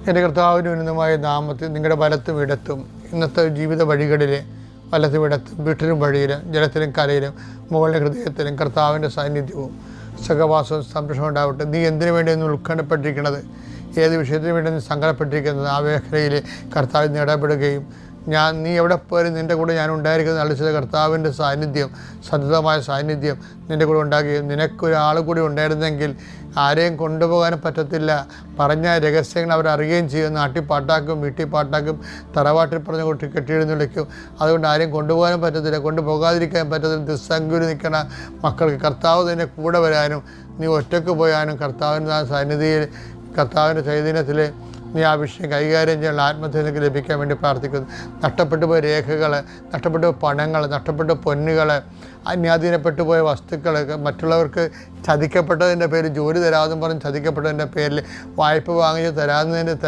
എൻ്റെ കർത്താവിൻ്റെ ഉന്നതമായ നാമത്തിൽ നിങ്ങളുടെ വലത്തും ഇടത്തും ഇന്നത്തെ ജീവിത വഴികളിൽ വലത്തും ഇടത്തും വീട്ടിലും വഴിയിലും ജലത്തിലും കരയിലും മുകളിലെ ഹൃദയത്തിലും കർത്താവിൻ്റെ സാന്നിധ്യവും സഹവാസവും സംരക്ഷണം ഉണ്ടാവട്ടെ. നീ എന്തിനു വേണ്ടി ഒന്ന് ഉത്കണ്ഠപ്പെട്ടിരിക്കുന്നത്, ഏത് വിഷയത്തിന് വേണ്ടി നീ സങ്കടപ്പെട്ടിരിക്കുന്നത്, ആ മേഖലയിൽ കർത്താവിന് ഇടപെടുകയും നീ എവിടെ പോയാലും നിൻ്റെ കൂടെ ഞാൻ ഉണ്ടായിരിക്കുന്നത് അളിച്ചത് കർത്താവിൻ്റെ സാന്നിധ്യം, സതതമായ സാന്നിധ്യം നിൻ്റെ കൂടെ ഉണ്ടാകുകയും നിനക്കൊരാൾ കൂടി ഉണ്ടായിരുന്നെങ്കിൽ ആരെയും കൊണ്ടുപോകാനും പറ്റത്തില്ല. പറഞ്ഞ രഹസ്യങ്ങൾ അവരറിയുകയും ചെയ്യും. നാട്ടിൽ പാട്ടാക്കും, വീട്ടിൽ പാട്ടാക്കും, തറവാട്ടിൽ പറഞ്ഞ കുട്ടി കെട്ടിയെഴുന്നള്ളിക്കും. അതുകൊണ്ട് ആരെയും കൊണ്ടുപോകാനും പറ്റത്തില്ല, കൊണ്ടുപോകാതിരിക്കാൻ പറ്റത്തില്ല. ദുസ്സംഗതി നിൽക്കണ മക്കൾക്ക് കർത്താവ് തന്നെ കൂടെ വരാനും നീ ഒറ്റയ്ക്ക് പോയാനും കർത്താവിൻ്റെ സന്നിധിയിൽ കർത്താവിൻ്റെ ചൈതന്യത്തിൽ നീ ആ വിഷയം കൈകാര്യം ചെയ്യാനുള്ള ആത്മധൈര്യം ലഭിക്കാൻ വേണ്ടി പ്രാർത്ഥിക്കുന്നു. നഷ്ടപ്പെട്ടു പോയ രേഖകൾ, നഷ്ടപ്പെട്ടു പോയ പണങ്ങൾ, നഷ്ടപ്പെട്ട പൊന്നുകൾ, അന്യാധീനപ്പെട്ടു പോയ വസ്തുക്കൾ, മറ്റുള്ളവർക്ക് ചതിക്കപ്പെട്ടതിൻ്റെ പേരിൽ ജോലി തരാമെന്നും പറഞ്ഞ് ചതിക്കപ്പെട്ടതിൻ്റെ പേരിൽ വായ്പ വാങ്ങിച്ച്